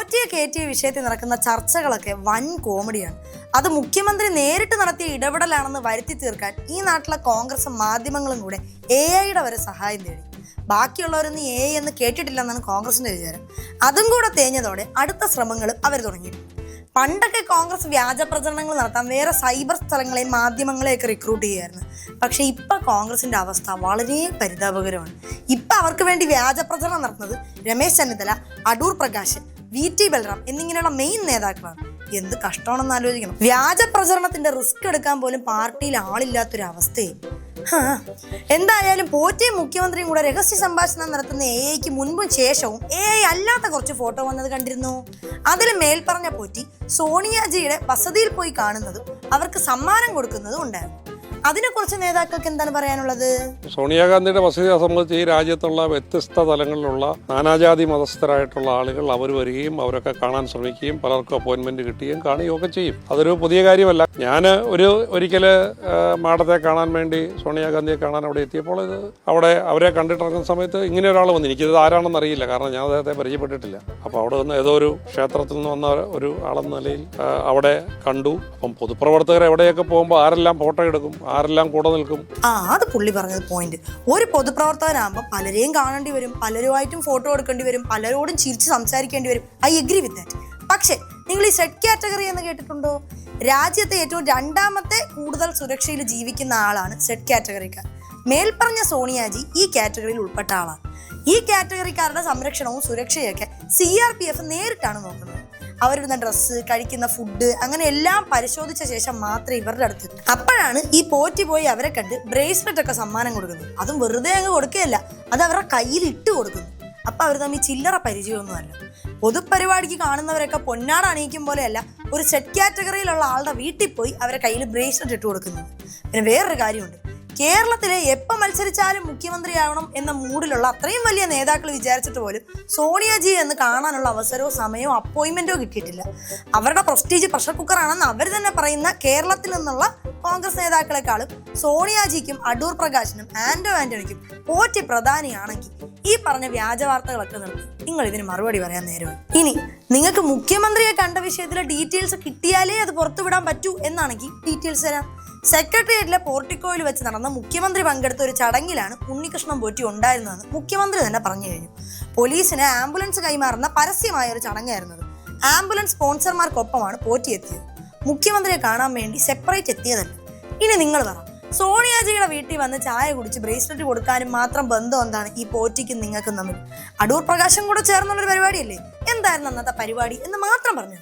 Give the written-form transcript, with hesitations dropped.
പോറ്റിയെ കയറ്റിയ വിഷയത്തിൽ നടക്കുന്ന ചർച്ചകളൊക്കെ വൻ കോമഡിയാണ്. അത് മുഖ്യമന്ത്രി നേരിട്ട് നടത്തിയ ഇടപെടലാണെന്ന് വരുത്തി തീർക്കാൻ ഈ നാട്ടിലെ കോൺഗ്രസും മാധ്യമങ്ങളും കൂടെ AI വരെ സഹായം തേടി. ബാക്കിയുള്ളവരൊന്നും AI എന്ന് കേട്ടിട്ടില്ലെന്നാണ് കോൺഗ്രസിന്റെ വിചാരം. അതും കൂടെ തേഞ്ഞതോടെ അടുത്ത ശ്രമങ്ങൾ അവർ തുടങ്ങി. പണ്ടൊക്കെ കോൺഗ്രസ് വ്യാജ പ്രചരണങ്ങൾ നടത്താൻ വേറെ സൈബർ സ്ഥലങ്ങളെയും മാധ്യമങ്ങളെയൊക്കെ റിക്രൂട്ട് ചെയ്യുമായിരുന്നു. പക്ഷെ ഇപ്പൊ കോൺഗ്രസിന്റെ അവസ്ഥ വളരെ പരിതാപകരമാണ്. ഇപ്പൊ അവർക്ക് വേണ്ടി വ്യാജ പ്രചരണം നടത്തുന്നത് രമേശ് ചെന്നിത്തല, അടൂർ പ്രകാശ്, VT ബൽറാം എന്നിങ്ങനെയുള്ള മെയിൻ നേതാക്കളാണ്. എന്ത് കഷ്ടമാണെന്ന് ആലോചിക്കണം. വ്യാജ പ്രചരണത്തിന്റെ റിസ്ക് എടുക്കാൻ പോലും പാർട്ടിയിൽ ആളില്ലാത്തൊരു അവസ്ഥയെ. എന്തായാലും പോറ്റിയും മുഖ്യമന്ത്രിയും കൂടെ രഹസ്യ സംഭാഷണം നടത്തുന്ന AIക്ക് മുൻപും ശേഷവും AI അല്ലാത്ത കുറച്ച് ഫോട്ടോ വന്നത് കണ്ടിരുന്നു. അതിൽ മേൽപ്പറഞ്ഞ പോറ്റി സോണിയാജിയുടെ വസതിയിൽ പോയി കാണുന്നതും അവർക്ക് സമ്മാനം കൊടുക്കുന്നതും ഉണ്ടായിരുന്നു. അതിനെക്കുറിച്ച് നേതാക്കൾക്ക് എന്താണ് പറയാനുള്ളത്? സോണിയാഗാന്ധിയുടെ വസതി സംബന്ധിച്ച് ഈ രാജ്യത്തുള്ള വ്യത്യസ്ത തലങ്ങളിലുള്ള നാനാജാതി മതസ്ഥരായിട്ടുള്ള ആളുകൾ അവർ വരികയും അവരൊക്കെ കാണാൻ ശ്രമിക്കുകയും പലർക്കും അപ്പോയിന്റ്മെന്റ് കിട്ടുകയും കാണുകയും ഒക്കെ ചെയ്യും. അതൊരു പുതിയ കാര്യമല്ല. ഞാൻ ഒരിക്കൽ മാഡത്തെ കാണാൻ വേണ്ടി സോണിയാഗാന്ധിയെ കാണാൻ അവിടെ എത്തിയപ്പോൾ അവിടെ അവരെ കണ്ടിട്ടിറങ്ങുന്ന സമയത്ത് ഇങ്ങനെ ഒരാൾ വന്നു. എനിക്കിത് ആരാണെന്ന് അറിയില്ല, കാരണം ഞാൻ അദ്ദേഹത്തെ പരിചയപ്പെട്ടിട്ടില്ല. അപ്പോൾ അവിടെ നിന്ന് ഏതോ ഒരു ക്ഷേത്രത്തിൽ നിന്ന് വന്ന ഒരു ആളെന്ന നിലയിൽ അവിടെ കണ്ടു. അപ്പം പൊതുപ്രവർത്തകർ എവിടെയൊക്കെ പോകുമ്പോൾ ആരെല്ലാം ഫോട്ടോ എടുക്കും, ആരെല്ലാം കൂടെ നിൽക്കും. അത് പുള്ളി പറഞ്ഞത് പോയിന്റ്. ഒരു പൊതുപ്രവർത്തകനാകുമ്പോൾ പലരെയും കാണേണ്ടി വരും, പലരുമായിട്ടും ഫോട്ടോ എടുക്കേണ്ടി വരും, പലരോടും ചിരിച്ച് സംസാരിക്കേണ്ടി വരും. I agree with that. പക്ഷെ നിങ്ങൾ ഈ സെഡ് കാറ്റഗറി എന്ന് കേട്ടിട്ടുണ്ടോ? രാജ്യത്തെ ഏറ്റവും രണ്ടാമത്തെ കൂടുതൽ സുരക്ഷയിൽ ജീവിക്കുന്ന ആളാണ് സെഡ് കാറ്റഗറിക്കാർ. മേൽപ്പറഞ്ഞ സോണിയാജി ഈ കാറ്റഗറിയിൽ ഉൾപ്പെട്ട ആളാണ്. ഈ കാറ്റഗറിക്കാരുടെ സംരക്ഷണവും സുരക്ഷയൊക്കെ CRPF നേരിട്ടാണ് നോക്കുന്നത്. അവരിടുന്ന ഡ്രസ്സ്, കഴിക്കുന്ന ഫുഡ്, അങ്ങനെ എല്ലാം പരിശോധിച്ച ശേഷം മാത്രമേ ഇവരുടെ അടുത്ത്. അപ്പോഴാണ് ഈ പോറ്റി പോയി അവരെ കണ്ട് ബ്രേസ്ലെറ്റ് ഒക്കെ സമ്മാനം കൊടുക്കുന്നത്. അതും വെറുതെ അങ്ങ് കൊടുക്കുകയല്ല, അത് അവരുടെ കയ്യിൽ ഇട്ട് കൊടുക്കുന്നു. അപ്പൊ അവർ തമ്മിൽ ചില്ലറ പരിചയമൊന്നുമല്ല. പൊതുപരിപാടിക്ക് കാണുന്നവരൊക്കെ പൊന്നാട അണിയിക്കും പോലെയല്ല ഒരു സെഡ് കാറ്റഗറിയിലുള്ള ആളുടെ വീട്ടിൽ പോയി അവരെ കയ്യിൽ ബ്രേസ്ലെറ്റ് ഇട്ട് കൊടുക്കുന്നത്. പിന്നെ വേറൊരു കാര്യമുണ്ട്. കേരളത്തിലെ എപ്പോൾ മത്സരിച്ചാലും മുഖ്യമന്ത്രിയാവണം എന്ന മൂഡിലുള്ള അത്രയും വലിയ നേതാക്കൾ വിചാരിച്ചിട്ട് പോലും സോണിയാജി എന്ന് കാണാനുള്ള അവസരമോ സമയമോ അപ്പോയിൻമെന്റോ കിട്ടിയിട്ടില്ല. അവരുടെ പ്രസ്റ്റീജ് പ്രഷർ കുക്കറാണെന്ന് അവർ തന്നെ പറയുന്ന കേരളത്തിൽ നിന്നുള്ള കോൺഗ്രസ് നേതാക്കളെക്കാളും സോണിയാജിക്കും അടൂർ പ്രകാശിനും ആന്റണിക്കും പോറ്റി പ്രധാനിയാണെങ്കിൽ ഈ പറഞ്ഞ വ്യാജ വാർത്തകളൊക്കെ നിർത്തി നിങ്ങൾ ഇതിന് മറുപടി പറയാൻ നേരമായി. ഇനി നിങ്ങൾക്ക് മുഖ്യമന്ത്രിയെ കണ്ട വിഷയത്തിലെ ഡീറ്റെയിൽസ് കിട്ടിയാലേ അത് പുറത്തുവിടാൻ പറ്റൂ എന്നാണെങ്കിൽ ഡീറ്റെയിൽസ് തരാം. സെക്രട്ടേറിയറ്റിലെ പോർട്ടിക്കോയിൽ വെച്ച് നടന്ന മുഖ്യമന്ത്രി പങ്കെടുത്ത ഒരു ചടങ്ങിലാണ് ഉണ്ണികൃഷ്ണൻ പോറ്റി ഉണ്ടായിരുന്നതെന്ന് മുഖ്യമന്ത്രി തന്നെ പറഞ്ഞു കഴിഞ്ഞു. പോലീസിന് ആംബുലൻസ് കൈമാറുന്ന പരസ്യമായ ഒരു ചടങ്ങായിരുന്നത്. ആംബുലൻസ് സ്പോൺസർമാർക്കൊപ്പമാണ് പോറ്റി എത്തിയത്. മുഖ്യമന്ത്രിയെ കാണാൻ വേണ്ടി സെപ്പറേറ്റ് എത്തിയതല്ല. ഇനി നിങ്ങൾ പറ, സോണിയാജിയുടെ വീട്ടിൽ വന്ന് ചായ കുടിച്ച് ബ്രേസ്ലെറ്റ് കൊടുക്കാനും മാത്രം ബന്ധം എന്താണ് ഈ പോറ്റിക്കും നിങ്ങൾക്കും തമ്മിൽ? അടൂർ പ്രകാശം കൂടെ ചേർന്നുള്ളൊരു പരിപാടിയല്ലേ? എന്തായിരുന്നു അന്നത്തെ പരിപാടി എന്ന് മാത്രം പറഞ്ഞു.